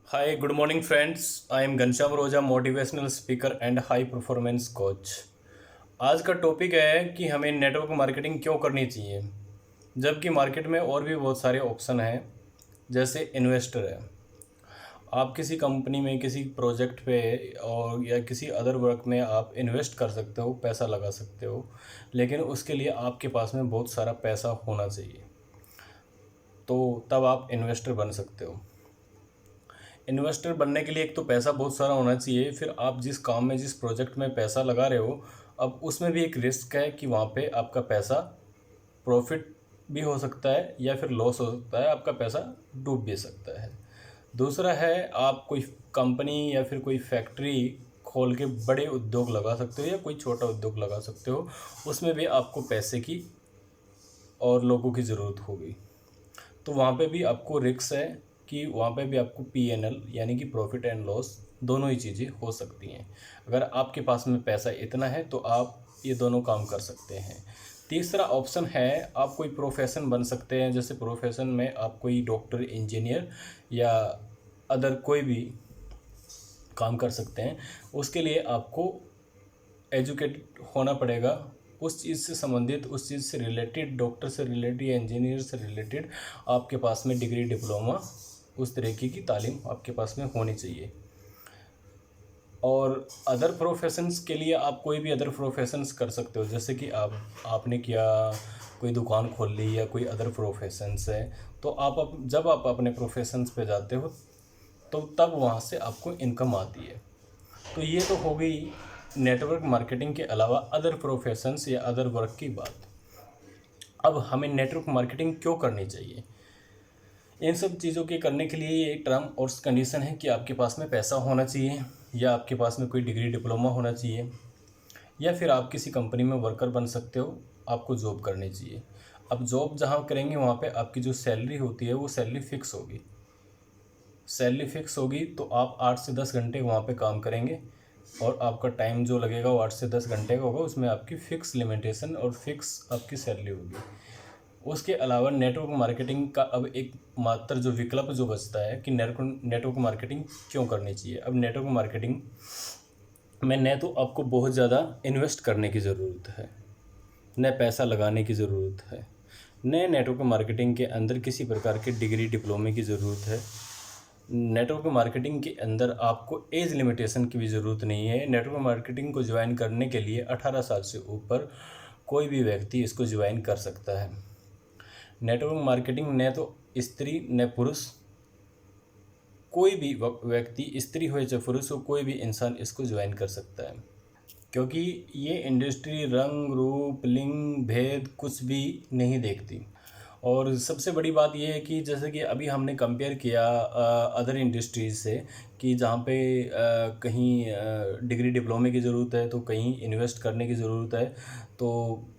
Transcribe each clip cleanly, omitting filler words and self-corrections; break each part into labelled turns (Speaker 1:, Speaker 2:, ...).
Speaker 1: Hi, good morning, friends. I am Ghanshyam रोजा, motivational speaker and high performance coach. आज का topic है कि हमें नेटवर्क मार्केटिंग क्यों करनी चाहिए, जबकि मार्केट में और भी बहुत सारे ऑप्शन हैं। जैसे इन्वेस्टर है, आप किसी कंपनी में किसी प्रोजेक्ट पे और या किसी अदर वर्क में आप इन्वेस्ट कर सकते हो, पैसा लगा सकते हो, लेकिन उसके लिए आपके पास में बहुत सारा पैसा होना चाहिए, तो तब आप इन्वेस्टर बन सकते हो। इन्वेस्टर बनने के लिए एक तो पैसा बहुत सारा होना चाहिए, फिर आप जिस काम में जिस प्रोजेक्ट में पैसा लगा रहे हो, अब उसमें भी एक रिस्क है कि वहाँ पे आपका पैसा प्रॉफिट भी हो सकता है या फिर लॉस हो सकता है, आपका पैसा डूब भी सकता है। दूसरा है, आप कोई कंपनी या फिर कोई फैक्ट्री खोल के बड़े उद्योग लगा सकते हो या कोई छोटा उद्योग लगा सकते हो, उसमें भी आपको पैसे की और लोगों की ज़रूरत होगी, तो वहाँ पे भी आपको रिस्क है कि वहाँ पे भी आपको पीएनएल यानी कि प्रॉफिट एंड लॉस दोनों ही चीज़ें हो सकती हैं। अगर आपके पास में पैसा इतना है तो आप ये दोनों काम कर सकते हैं। तीसरा ऑप्शन है, आप कोई प्रोफेशन बन सकते हैं। जैसे प्रोफेशन में आप कोई डॉक्टर, इंजीनियर या अदर कोई भी काम कर सकते हैं। उसके लिए आपको एजुकेटेड होना पड़ेगा, उस चीज़ से संबंधित, उस चीज़ से रिलेटेड, डॉक्टर से रिलेटेड या इंजीनियर से रिलेटेड आपके पास में डिग्री, डिप्लोमा, उस तरीके की तालीम आपके पास में होनी चाहिए। और अदर प्रोफेशंस के लिए आप कोई भी अदर प्रोफेशंस कर सकते हो। जैसे कि आपने किया, कोई दुकान खोल ली या कोई अदर प्रोफेशंस है, तो जब आप अपने प्रोफेशंस पे जाते हो तो तब वहाँ से आपको इनकम आती है। तो ये तो हो गई नेटवर्क मार्केटिंग के अलावा अदर प्रोफेशंस या अदर वर्क की बात। अब हमें नेटवर्क मार्केटिंग क्यों करनी चाहिए? इन सब चीज़ों के करने के लिए ये एक टर्म और कंडीशन है कि आपके पास में पैसा होना चाहिए, या आपके पास में कोई डिग्री, डिप्लोमा होना चाहिए, या फिर आप किसी कंपनी में वर्कर बन सकते हो, आपको जॉब करनी चाहिए। अब जॉब जहाँ करेंगे वहाँ पे आपकी जो सैलरी होती है वो सैलरी फिक्स होगी। सैलरी फिक्स होगी तो आप 8 से 10 घंटे वहाँ पे काम करेंगे, और आपका टाइम जो लगेगा वो 8 से 10 घंटे का होगा। उसमें आपकी फ़िक्स लिमिटेशन और फिक्स आपकी सैलरी होगी। उसके अलावा नेटवर्क मार्केटिंग का अब एक मात्र जो विकल्प जो बचता है कि नेटवर्क मार्केटिंग क्यों करनी चाहिए। अब नेटवर्क मार्केटिंग में न तो आपको बहुत ज़्यादा इन्वेस्ट करने की ज़रूरत है, न पैसा लगाने की ज़रूरत है, न नेटवर्क मार्केटिंग के अंदर किसी प्रकार के डिग्री, डिप्लोमे की ज़रूरत है। नेटवर्क मार्केटिंग के अंदर आपको एज लिमिटेशन की भी ज़रूरत नहीं है। नेटवर्क मार्केटिंग को ज्वाइन करने के लिए 18 साल से ऊपर कोई भी व्यक्ति इसको ज्वाइन कर सकता है। नेटवर्क मार्केटिंग न तो स्त्री न पुरुष, कोई भी व्यक्ति, स्त्री हो या पुरुष हो, कोई भी इंसान इसको ज्वाइन कर सकता है, क्योंकि ये इंडस्ट्री रंग, रूप, लिंग, भेद कुछ भी नहीं देखती। और सबसे बड़ी बात ये है कि जैसे कि अभी हमने कंपेयर किया अदर इंडस्ट्रीज़ से, कि जहाँ पे कहीं डिग्री, डिप्लोमे की ज़रूरत है तो कहीं इन्वेस्ट करने की ज़रूरत है, तो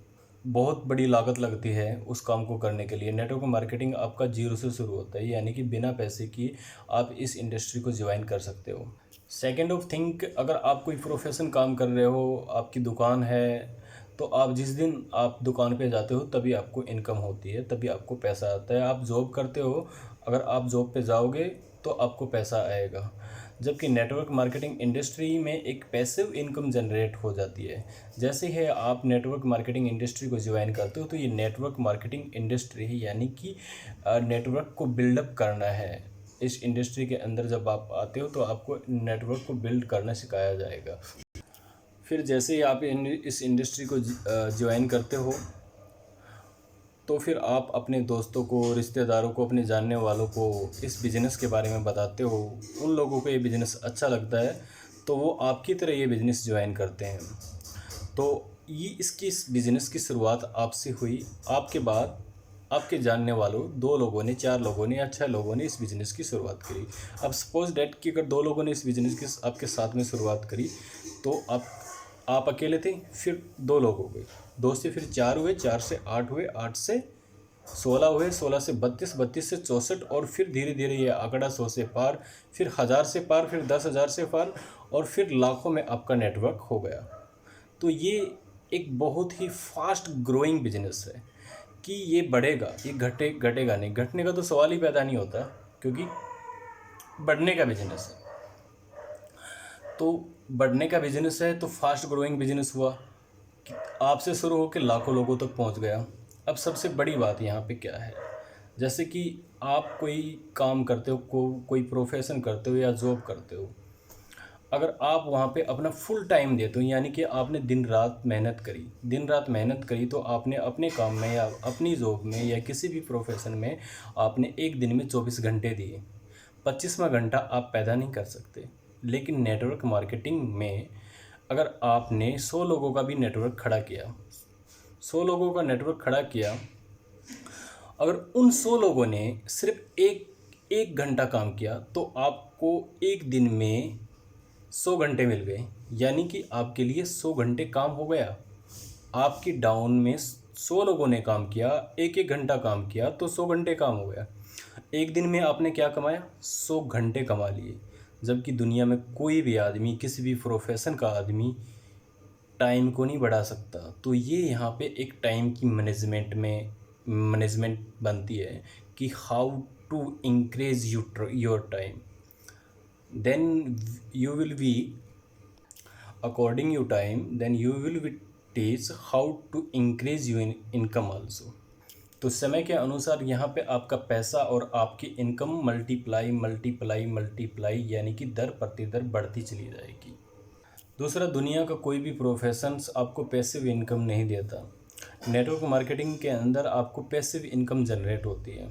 Speaker 1: बहुत बड़ी लागत लगती है उस काम को करने के लिए। नेटवर्क मार्केटिंग आपका जीरो से शुरू होता है, यानी कि बिना पैसे की आप इस इंडस्ट्री को ज्वाइन कर सकते हो। सेकेंड ऑफ थिंक, अगर आप कोई प्रोफेशन काम कर रहे हो, आपकी दुकान है, तो आप जिस दिन आप दुकान पे जाते हो तभी आपको इनकम होती है, तभी आपको पैसा आता है। आप जॉब करते हो, अगर आप जॉब पे जाओगे तो आपको पैसा आएगा। जबकि नेटवर्क मार्केटिंग इंडस्ट्री में एक पैसिव इनकम जनरेट हो जाती है। जैसे ही आप नेटवर्क मार्केटिंग इंडस्ट्री को ज्वाइन करते हो तो ये नेटवर्क मार्केटिंग इंडस्ट्री है, यानी कि नेटवर्क को बिल्डअप करना है। इस इंडस्ट्री के अंदर जब आप आते हो तो आपको नेटवर्क को बिल्ड करना सिखाया जाएगा। फिर जैसे ही आप इस इंडस्ट्री को ज्वाइन करते हो, तो फिर आप अपने दोस्तों को, रिश्तेदारों को, अपने जानने वालों को इस बिज़नेस के बारे में बताते हो। उन लोगों को ये बिज़नेस अच्छा लगता है तो वो आपकी तरह ये बिज़नेस ज्वाइन करते हैं। तो ये इस बिज़नेस की शुरुआत आपसे हुई, आपके बाद आपके जानने वालों 2 लोगों ने, 4 लोगों ने या 6 लोगों ने इस बिज़नेस की शुरुआत करी। अब सपोज डैट कि अगर 2 लोगों ने इस बिज़नेस की आपके साथ में शुरुआत करी, तो आप अकेले थे, फिर 2 लोग हो गए, 2 से फिर 4 हुए, 4 से 8 हुए, 8 से 16 हुए, 16 से 32, 32 से 64, और फिर धीरे धीरे ये आंकड़ा 100 से पार, फिर 1000 से पार, फिर 10,000 से पार, और फिर लाखों में आपका नेटवर्क हो गया। तो ये एक बहुत ही फास्ट ग्रोइंग बिजनेस है कि ये बढ़ेगा, ये घटेगा नहीं। घटने का तो सवाल ही पैदा नहीं होता, क्योंकि बढ़ने का बिजनेस है। तो बढ़ने का बिजनेस है तो फास्ट ग्रोइंग बिजनेस हुआ कि आपसे शुरू होकर लाखों लोगों तक पहुंच गया। अब सबसे बड़ी बात यहाँ पे क्या है, जैसे कि आप कोई काम करते हो, कोई प्रोफेशन करते हो या जॉब करते हो, अगर आप वहाँ पे अपना फुल टाइम देते हो, यानी कि आपने दिन रात मेहनत करी, दिन रात मेहनत करी, तो आपने अपने काम में या अपनी जॉब में या किसी भी प्रोफेशन में आपने एक दिन में 24 घंटे दिए, 25वां घंटा आप पैदा नहीं कर सकते। लेकिन नेटवर्क मार्केटिंग में अगर आपने 100 लोगों का भी नेटवर्क खड़ा किया, 100 लोगों का नेटवर्क खड़ा किया, अगर उन 100 लोगों ने सिर्फ एक एक घंटा काम किया तो आपको एक दिन में 100 घंटे मिल गए, यानी कि आपके लिए 100 घंटे काम हो गया। आपकी डाउन में 100 लोगों ने काम किया, एक एक घंटा काम किया तो 100 घंटे काम हो गया। एक दिन में आपने क्या कमाया? 100 घंटे कमा लिए। जबकि दुनिया में कोई भी आदमी, किसी भी प्रोफेशन का आदमी टाइम को नहीं बढ़ा सकता। तो ये यहाँ पे एक टाइम की मैनेजमेंट बनती है कि how to increase your time, then you will be according you time, then you will be teach how to increase you income also. तो समय के अनुसार यहाँ पे आपका पैसा और आपकी इनकम मल्टीप्लाई मल्टीप्लाई मल्टीप्लाई यानी कि दर प्रतिदर बढ़ती चली जाएगी। दूसरा, दुनिया का कोई भी प्रोफेशंस आपको पैसिव इनकम नहीं देता। नेटवर्क मार्केटिंग के अंदर आपको पैसिव इनकम जनरेट होती है,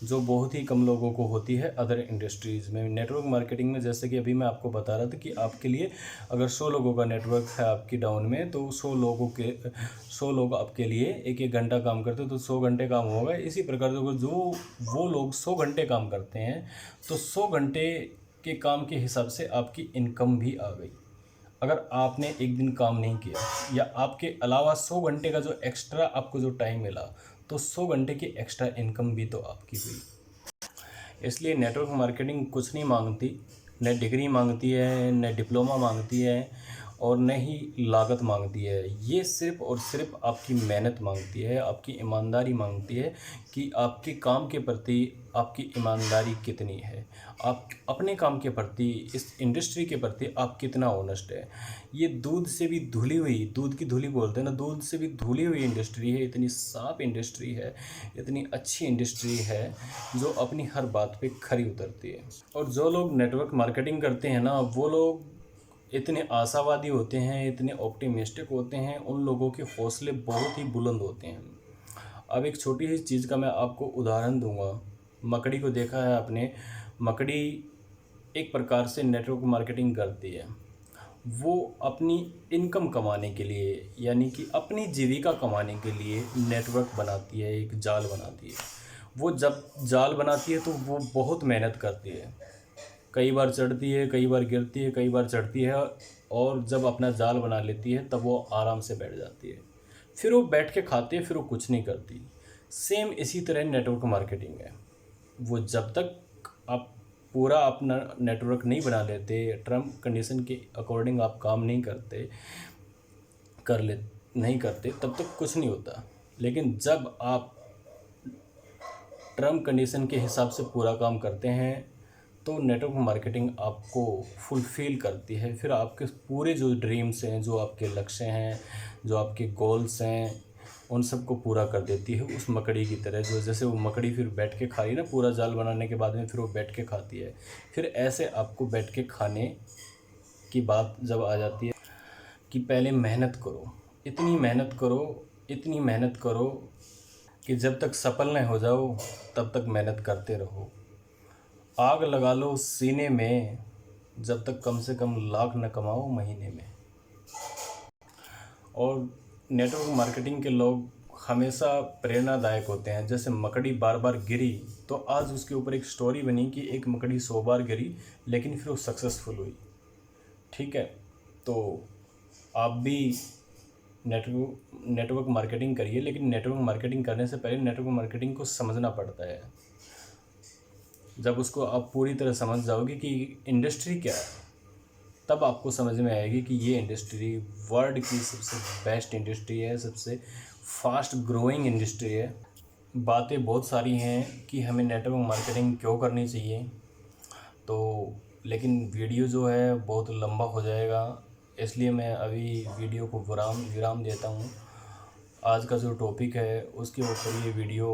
Speaker 1: जो बहुत ही कम लोगों को होती है अदर इंडस्ट्रीज़ में। नेटवर्क मार्केटिंग में जैसे कि अभी मैं आपको बता रहा था कि आपके लिए अगर 100 लोगों का नेटवर्क है आपकी डाउन में, तो 100 लोग आपके लिए एक एक घंटा काम करते हैं तो 100 घंटे काम होगा। इसी प्रकार से जो वो लोग 100 घंटे काम करते हैं तो 100 घंटे के काम के हिसाब से आपकी इनकम भी आ गई। अगर आपने एक दिन काम नहीं किया या आपके अलावा 100 घंटे का जो एक्स्ट्रा आपको जो टाइम मिला, तो 100 घंटे की एक्स्ट्रा इनकम भी तो आपकी हुई। इसलिए नेटवर्क मार्केटिंग कुछ नहीं मांगती, न डिग्री मांगती है, न डिप्लोमा मांगती है और न ही लागत मांगती है। ये सिर्फ़ और सिर्फ आपकी मेहनत मांगती है, आपकी ईमानदारी मांगती है कि आपके काम के प्रति आपकी ईमानदारी कितनी है, आप अपने काम के प्रति, इस इंडस्ट्री के प्रति आप कितना ऑनेस्ट है। ये दूध से भी धुली हुई, दूध की धुली बोलते हैं ना, दूध से भी धुली हुई इंडस्ट्री है, इतनी साफ इंडस्ट्री है, इतनी अच्छी इंडस्ट्री है जो अपनी हर बात पे खरी उतरती है। और जो लोग नेटवर्क मार्केटिंग करते हैं ना, वो लोग इतने आशावादी होते हैं, इतने ऑप्टिमिस्टिक होते हैं, उन लोगों के हौसले बहुत ही बुलंद होते हैं। अब एक छोटी सी चीज़ का मैं आपको उदाहरण दूंगा। मकड़ी को देखा है आपने, मकड़ी एक प्रकार से नेटवर्क मार्केटिंग करती है। वो अपनी इनकम कमाने के लिए, यानी कि अपनी जीविका कमाने के लिए नेटवर्क बनाती है, एक जाल बनाती है। वो जब जाल बनाती है तो वो बहुत मेहनत करती है, कई बार चढ़ती है, कई बार गिरती है, कई बार चढ़ती है, और जब अपना जाल बना लेती है तब वो आराम से बैठ जाती है। फिर वो बैठ के खाती है, फिर वो कुछ नहीं करती। सेम इसी तरह नेटवर्क मार्केटिंग है। वो जब तक आप पूरा अपना नेटवर्क नहीं बना लेते, टर्म कंडीशन के अकॉर्डिंग आप काम नहीं करते, तब तक कुछ नहीं होता। लेकिन जब आप टर्म कंडीशन के हिसाब से पूरा काम करते हैं तो नेटवर्क मार्केटिंग आपको फुलफ़िल करती है। फिर आपके पूरे जो ड्रीम्स हैं, जो आपके लक्ष्य हैं, जो आपके गोल्स हैं, उन सब को पूरा कर देती है उस मकड़ी की तरह। जो जैसे वो मकड़ी फिर बैठ के खा रही ना, पूरा जाल बनाने के बाद में फिर वो बैठ के खाती है। फिर ऐसे आपको बैठ के खाने की बात जब आ जाती है कि पहले मेहनत करो, इतनी मेहनत करो, इतनी मेहनत करो कि जब तक सफल न हो जाओ तब तक मेहनत करते रहो। आग लगा लो सीने में, जब तक कम से कम लाख न कमाओ महीने में। और नेटवर्क मार्केटिंग के लोग हमेशा प्रेरणादायक होते हैं। जैसे मकड़ी बार बार गिरी तो आज उसके ऊपर एक स्टोरी बनी कि एक मकड़ी 100 बार गिरी लेकिन फिर वो सक्सेसफुल हुई। ठीक है, तो आप भी नेटवर्क मार्केटिंग करिए, लेकिन नेटवर्क मार्केटिंग करने से पहले नेटवर्क मार्केटिंग को समझना पड़ता है। जब उसको आप पूरी तरह समझ जाओगे कि इंडस्ट्री क्या है, तब आपको समझ में आएगी कि ये इंडस्ट्री वर्ल्ड की सबसे बेस्ट इंडस्ट्री है, सबसे फास्ट ग्रोइंग इंडस्ट्री है। बातें बहुत सारी हैं कि हमें नेटवर्क मार्केटिंग क्यों करनी चाहिए। तो लेकिन वीडियो जो है बहुत लंबा हो जाएगा, इसलिए मैं अभी वीडियो को विराम देता हूँ। आज का जो टॉपिक है उसके ऊपर ये वीडियो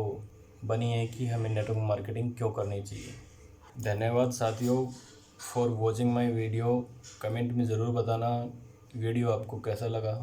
Speaker 1: बनी है कि हमें नेटवर्क मार्केटिंग क्यों करनी चाहिए। धन्यवाद साथियों for watching my video. Comment में ज़रूर बताना वीडियो आपको कैसा लगा।